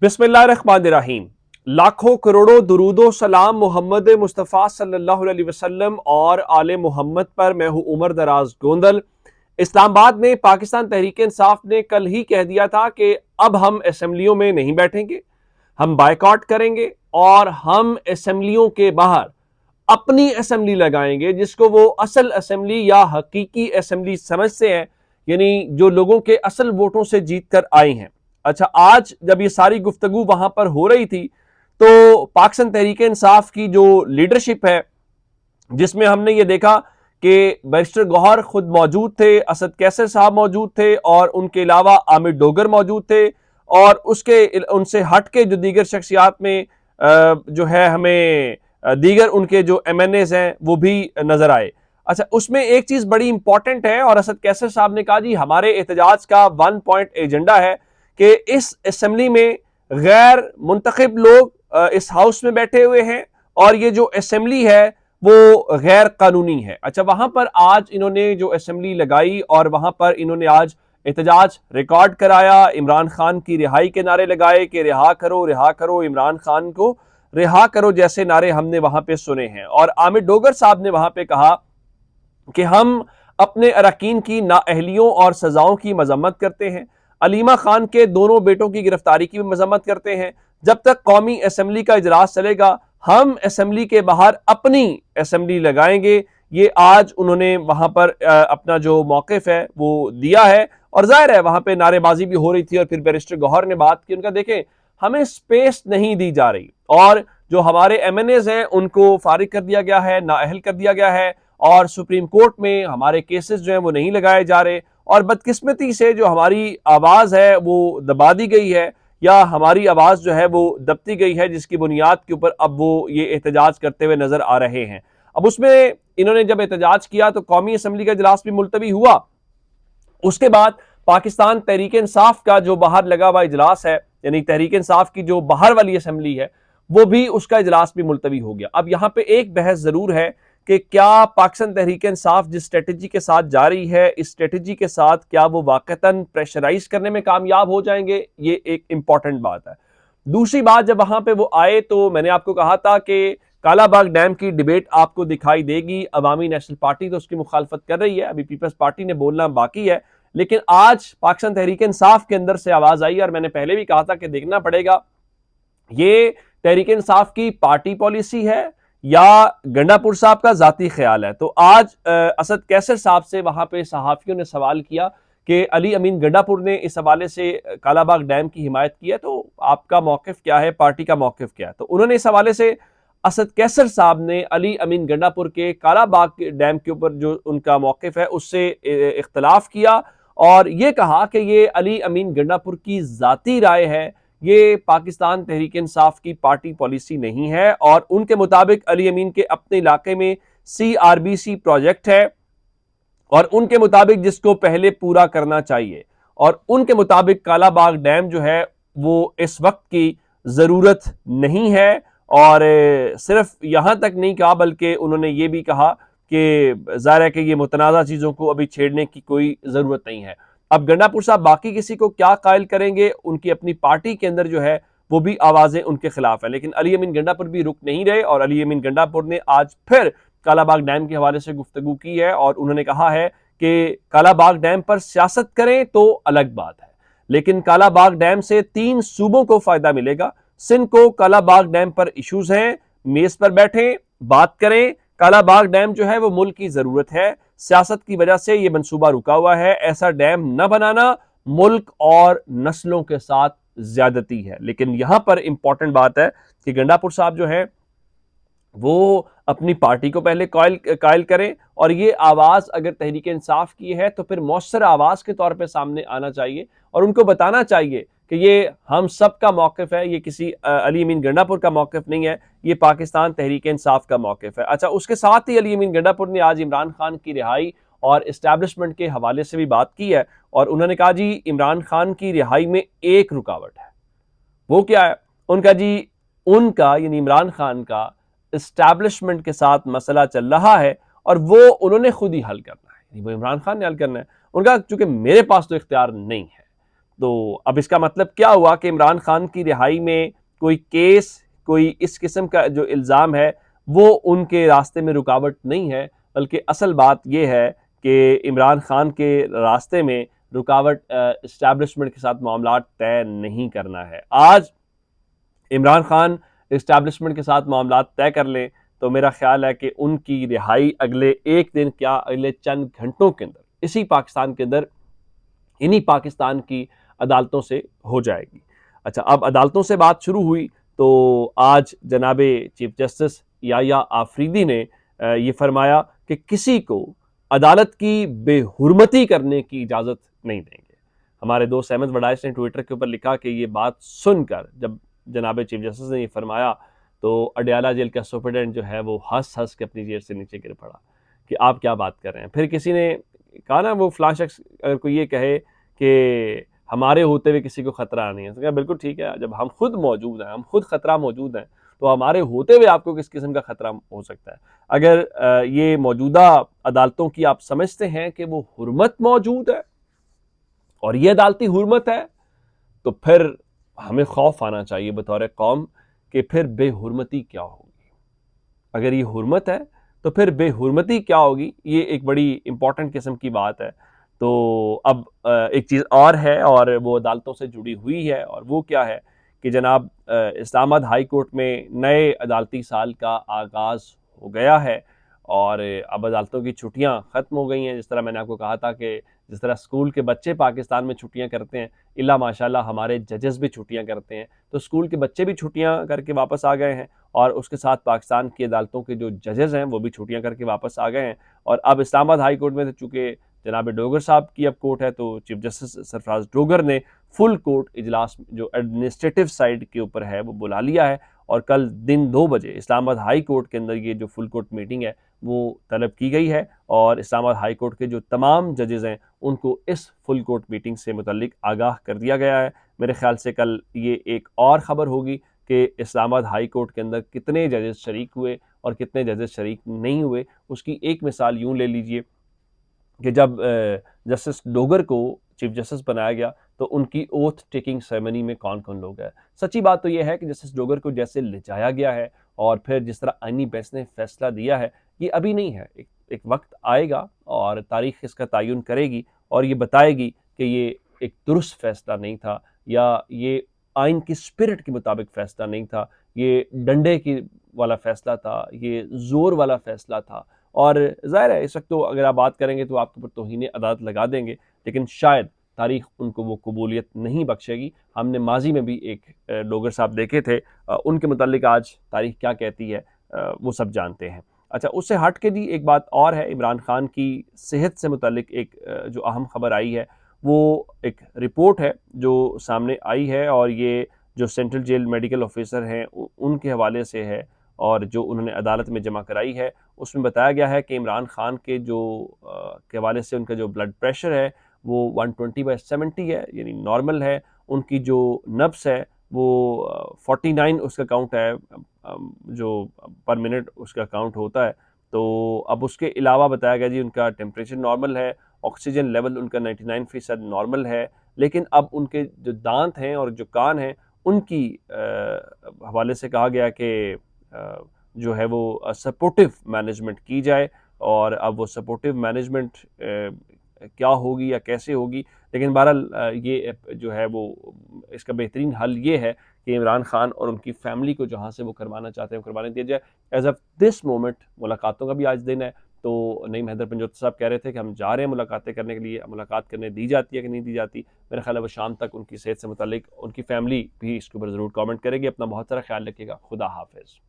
बिस्मिल्लाहिर्रहमानिर्रहीम। लाखों करोड़ों दुरूदो सलाम मोहम्मद मुस्तफ़ा सल्लल्लाहु अलैहि वसल्लम और आले मोहम्मद पर। मैं हूं उमर दराज गोंदल। इस्लामाबाद में पाकिस्तान तहरीक इंसाफ ने कल ही कह दिया था कि अब हम असेंबलियों में नहीं बैठेंगे, हम बायकॉट करेंगे और हम असेंबलियों के बाहर अपनी असेंबली लगाएंगे, जिसको वो असल असेंबली या हकीकी असेंबली समझते हैं, यानी जो लोगों के असल वोटों से जीत कर आई हैं। अच्छा, आज जब ये सारी गुफ्तगू वहां पर हो रही थी तो पाकिस्तान तहरीक इंसाफ की जो लीडरशिप है, जिसमें हमने ये देखा कि बैरिस्टर गौहर खुद मौजूद थे, असद कैसर साहब मौजूद थे और उनके अलावा आमिर डोगर मौजूद थे, और उसके उनसे हट के जो दीगर शख्सियात में जो है हमें दीगर उनके जो MNAs हैं वो भी नजर आए। अच्छा, उसमें एक चीज बड़ी इंपॉर्टेंट है और असद कैसर साहब ने कहा जी हमारे एहतजाज का 1 पॉइंट एजेंडा है कि इस असेंबली में गैर मुंतखब लोग इस हाउस में बैठे हुए हैं और ये जो असेंबली है वो गैर कानूनी है। अच्छा, वहां पर आज इन्होंने जो असेंबली लगाई और वहां पर इन्होंने आज एहतजाज रिकॉर्ड कराया, इमरान खान की रिहाई के नारे लगाए कि रिहा करो इमरान खान को, रिहा करो जैसे नारे हमने वहां पे सुने हैं। और आमिर डोगर साहब ने वहां पे कहा कि हम अपने अरकान की नाअहलियों और सजाओं की मजम्मत करते हैं, अलीमा खान के दोनों बेटों की गिरफ्तारी की भी मजम्मत करते हैं। जब तक कौमी असेंबली का इजलास चलेगा हम असेंबली के बाहर अपनी असेंबली लगाएंगे। ये आज उन्होंने वहां पर अपना जो मौकिफ है वो दिया है, और जाहिर है वहां पे नारेबाजी भी हो रही थी। और फिर बैरिस्टर गौहर ने बात की, उनका देखें हमें स्पेस नहीं दी जा रही और जो हमारे MNAs हैं उनको फारिग कर दिया गया है, नाअहल कर दिया गया है, और सुप्रीम कोर्ट में हमारे केसेस जो हैं वो नहीं लगाए जा रहे, और बदकिस्मती से जो हमारी आवाज़ है वो दबा दी गई है या हमारी आवाज़ जो है वो दबती गई है, जिसकी बुनियाद के ऊपर अब वो ये एहतजाज करते हुए नजर आ रहे हैं। अब उसमें इन्होंने जब एहतजाज किया तो कौमी असम्बली का इजलास भी मुलतवी हुआ। उसके बाद पाकिस्तान तहरीक इंसाफ का जो बाहर लगा हुआ इजलास है, यानी तहरीक इंसाफ की जो बाहर वाली असम्बली है, वो भी उसका इजलास भी मुलतवी हो गया। अब यहां पे एक बहस जरूर है कि क्या पाकिस्तान तहरीक इंसाफ जिस स्ट्रेटजी के साथ जा रही है, इस स्ट्रेटजी के साथ क्या वो वाकईतन प्रेशराइज करने में कामयाब हो जाएंगे, ये एक इंपॉर्टेंट बात है। दूसरी बात, जब वहां पे वो आए तो मैंने आपको कहा था कि कालाबाग डैम की डिबेट आपको दिखाई देगी। अवामी नेशनल पार्टी तो उसकी मुखालफत कर रही है, अभी पीपल्स पार्टी ने बोलना बाकी है, लेकिन आज पाकिस्तान तहरीक इंसाफ के अंदर से आवाज आई और मैंने पहले भी कहा था कि देखना पड़ेगा ये तहरीक इंसाफ की पार्टी पॉलिसी है या गंडापुर साहब का जाती ख्याल है। तो आज असद कैसर साहब से वहां पे सहाफियों ने सवाल किया कि अली अमीन गंडापुर ने इस हवाले से कालाबाग डैम की हिमायत की है, तो आपका मौकिफ क्या है, पार्टी का मौकिफ क्या है? तो उन्होंने इस हवाले से असद कैसर साहब ने अली अमीन गंडापुर के कालाबाग डैम के ऊपर जो उनका मौकिफ है उससे इख्तलाफ किया और ये कहा कि ये अली अमीन गंडापुर की जाती राय है, ये पाकिस्तान तहरीक इंसाफ की पार्टी पॉलिसी नहीं है। और उनके मुताबिक अली अमीन के अपने इलाके में CRBC प्रोजेक्ट है और उनके मुताबिक जिसको पहले पूरा करना चाहिए, और उनके मुताबिक कालाबाग डैम जो है वो इस वक्त की जरूरत नहीं है। और सिर्फ यहां तक नहीं कहा बल्कि उन्होंने ये भी कहा कि जाहिर है कि ये मुतनाज़ा चीजों को अभी छेड़ने की कोई जरूरत नहीं है। अब गंडापुर साहब बाकी किसी को क्या कायल करेंगे, उनकी अपनी पार्टी के अंदर जो है वो भी आवाजें उनके खिलाफ है, लेकिन अली अमीन गंडापुर भी रुक नहीं रहे और अली अमीन गंडापुर ने आज फिर कालाबाग डैम के हवाले से गुफ्तगू की है और उन्होंने कहा है कि कालाबाग डैम पर सियासत करें तो अलग बात है, लेकिन कालाबाग डैम से 3 सूबों को फायदा मिलेगा। सिंध को कालाबाग डैम पर इश्यूज हैं, मेज पर बैठें, बात करें। कालाबाग डैम जो है वो मुल्क की जरूरत है, सियासत की वजह से ये मंसूबा रुका हुआ है, ऐसा डैम न बनाना मुल्क और नस्लों के साथ ज्यादती है। लेकिन यहां पर इंपॉर्टेंट बात है कि गंडापुर साहब जो है वो अपनी पार्टी को पहले कायल करें, और ये आवाज अगर तहरीक इंसाफ की है तो फिर मौसर आवाज के तौर पे सामने आना चाहिए और उनको बताना चाहिए कि ये हम सब का मौकिफ है, ये किसी अली अमीन गंडापुर का मौकिफ नहीं है, ये पाकिस्तान तहरीक इंसाफ का मौकिफ है। अच्छा, उसके साथ ही अली अमीन गंडापुर ने आज इमरान खान की रिहाई और इस्टेब्लिशमेंट के हवाले से भी बात की है और उन्होंने कहा जी इमरान खान की रिहाई में एक रुकावट है, वो क्या है? उनका जी उनका यानी इमरान खान का इस्टेब्लिशमेंट के साथ मसला चल रहा है और वो उन्होंने खुद ही हल करना है, वो इमरान खान ने हल करना है। उनका चूंकि मेरे पास तो इख्तियार नहीं है, तो अब इसका मतलब क्या हुआ कि इमरान खान की रिहाई में कोई केस, कोई इस किस्म का जो इल्ज़ाम है वो उनके रास्ते में रुकावट नहीं है, बल्कि असल बात यह है कि इमरान खान के रास्ते में रुकावट इस्टेब्लिशमेंट के साथ मामला तय नहीं करना है। आज इमरान खान इस्टेब्लिशमेंट के साथ मामला तय कर लें तो मेरा ख्याल है कि उनकी रिहाई अगले एक दिन क्या अगले चंद घंटों के अंदर इसी पाकिस्तान के अंदर, इन्हीं पाकिस्तान की अदालतों से हो जाएगी। अच्छा, अब अदालतों से बात शुरू हुई तो आज जनाबे चीफ जस्टिस याया आफरीदी ने ये फरमाया कि किसी को अदालत की बेहुरमती करने की इजाज़त नहीं देंगे। हमारे दोस्त अहमद वडाइस ने ट्विटर के ऊपर लिखा कि ये बात सुनकर जब जनाबे चीफ जस्टिस ने ये फरमाया तो अडयाला जेल का सुपरडेंट जो है वो हंस हंस के अपनी जेल से नीचे गिर पड़ा कि आप क्या बात कर रहे हैं। फिर किसी ने कहा ना, वो फलां शख्स अगर कोई ये कहे कि हमारे होते हुए किसी को खतरा नहीं है, तो क्या बिल्कुल ठीक है, जब हम खुद मौजूद हैं, हम खुद खतरा मौजूद हैं, तो हमारे होते हुए आपको किस किस्म का खतरा हो सकता है। अगर ये मौजूदा अदालतों की आप समझते हैं कि वो हुर्मत मौजूद है और ये अदालती हुर्मत है, तो फिर हमें खौफ आना चाहिए बतौर कौम कि फिर बेहुरमती क्या होगी। अगर ये हुर्मत है तो फिर बेहुरमती क्या होगी, ये एक बड़ी इंपॉर्टेंट किस्म की बात है। तो अब एक चीज़ और है और वो अदालतों से जुड़ी हुई है, और वो क्या है कि जनाब इस्लामाबाद हाई कोर्ट में नए अदालती साल का आगाज़ हो गया है और अब अदालतों की छुट्टियां ख़त्म हो गई हैं। जिस तरह मैंने आपको कहा था कि जिस तरह स्कूल के बच्चे पाकिस्तान में छुट्टियां करते हैं, इल्ला माशाल्लाह हमारे जजेस भी छुट्टियां करते हैं, तो स्कूल के बच्चे भी छुट्टियां करके वापस आ गए हैं और उसके साथ पाकिस्तान की अदालतों के जो जजेस हैं वो भी छुट्टियां करके वापस आ गए हैं। और अब इस्लामाबाद हाई कोर्ट में चूँकि जनाब डोगर साहब की अब कोर्ट है, तो चीफ जस्टिस सरफराज डोगर ने फुल कोर्ट इजलास जो एडमिनिस्ट्रेटिव साइड के ऊपर है वो बुला लिया है और कल दिन 2 बजे इस्लामाबाद हाई कोर्ट के अंदर ये जो फुल कोर्ट मीटिंग है वो तलब की गई है और इस्लामाबाद हाई कोर्ट के जो तमाम जजेस हैं उनको इस फुल कोर्ट मीटिंग से मुतल्लिक आगाह कर दिया गया है। मेरे ख्याल से कल ये एक और ख़बर होगी कि इस्लामाबाद हाई कोर्ट के अंदर कितने जजेस शरीक हुए और कितने जजेस शरीक नहीं हुए। उसकी एक मिसाल यूँ ले लीजिए कि जब जस्टिस डोगर को चीफ जस्टिस बनाया गया तो उनकी ओथ टेकिंग सेरेमनी में कौन कौन लोग हैं। सच्ची बात तो यह है कि जस्टिस डोगर को जैसे ले जाया गया है और फिर जिस तरह आईनी बेंच ने फैसला दिया है, ये अभी नहीं है, एक वक्त आएगा और तारीख इसका तयन करेगी और ये बताएगी कि ये एक दुरुस्त फैसला नहीं था या ये आइन की स्पिरिट के मुताबिक फैसला नहीं था, ये डंडे की वाला फैसला था, ये जोर वाला फैसला था। और ज़ाहिर है इस वक्त तो अगर आप बात करेंगे तो आपके ऊपर तौहीन अदालत लगा देंगे, लेकिन शायद तारीख उनको वो कबूलियत नहीं बख्शेगी। हमने माजी में भी एक डोगर साहब देखे थे, उनके मुतालिक आज तारीख क्या कहती है वो सब जानते हैं। अच्छा, उससे हट के जी एक बात और है, इमरान खान की सेहत से मुतालिक एक जो अहम खबर आई है वो एक रिपोर्ट है जो सामने आई है और ये जो सेंट्रल जेल मेडिकल ऑफिसर हैं उनके हवाले से है और जो उन्होंने अदालत में जमा कराई है। उसमें बताया गया है कि इमरान खान के जो के हवाले से उनका जो ब्लड प्रेशर है वो 120/70 है, यानी नॉर्मल है। उनकी जो नब्स है वो 49 उसका काउंट है, जो पर मिनट उसका काउंट होता है। तो अब उसके अलावा बताया गया जी उनका टेम्परेचर नॉर्मल है, ऑक्सीजन लेवल उनका 99% नॉर्मल है, लेकिन अब उनके जो दांत हैं और जो कान हैं उनकी हवाले से कहा गया कि जो है वो सपोर्टिव मैनेजमेंट की जाए। और अब वो सपोर्टिव मैनेजमेंट क्या होगी या कैसे होगी, लेकिन बहरहाल ये जो है वो इसका बेहतरीन हल ये है कि इमरान खान और उनकी फैमिली को जहाँ से वो करवाना चाहते हैं करवाने दिया जाए। एज ऑफ दिस मोमेंट मुलाकातों का भी आज दिन है, तो नईम हैदर पंजोती साहब कह रहे थे कि हम जा रहे हैं मुलाकातें करने के लिए, मुलाकात करने दी जाती है कि नहीं दी जाती। मेरा ख्याल है वो शाम तक उनकी सेहत से मुतालिक उनकी फैमिली भी इसके ऊपर ज़रूर कमेंट करेगी। अपना बहुत सारा ख्याल रखिएगा। खुदा हाफिज़।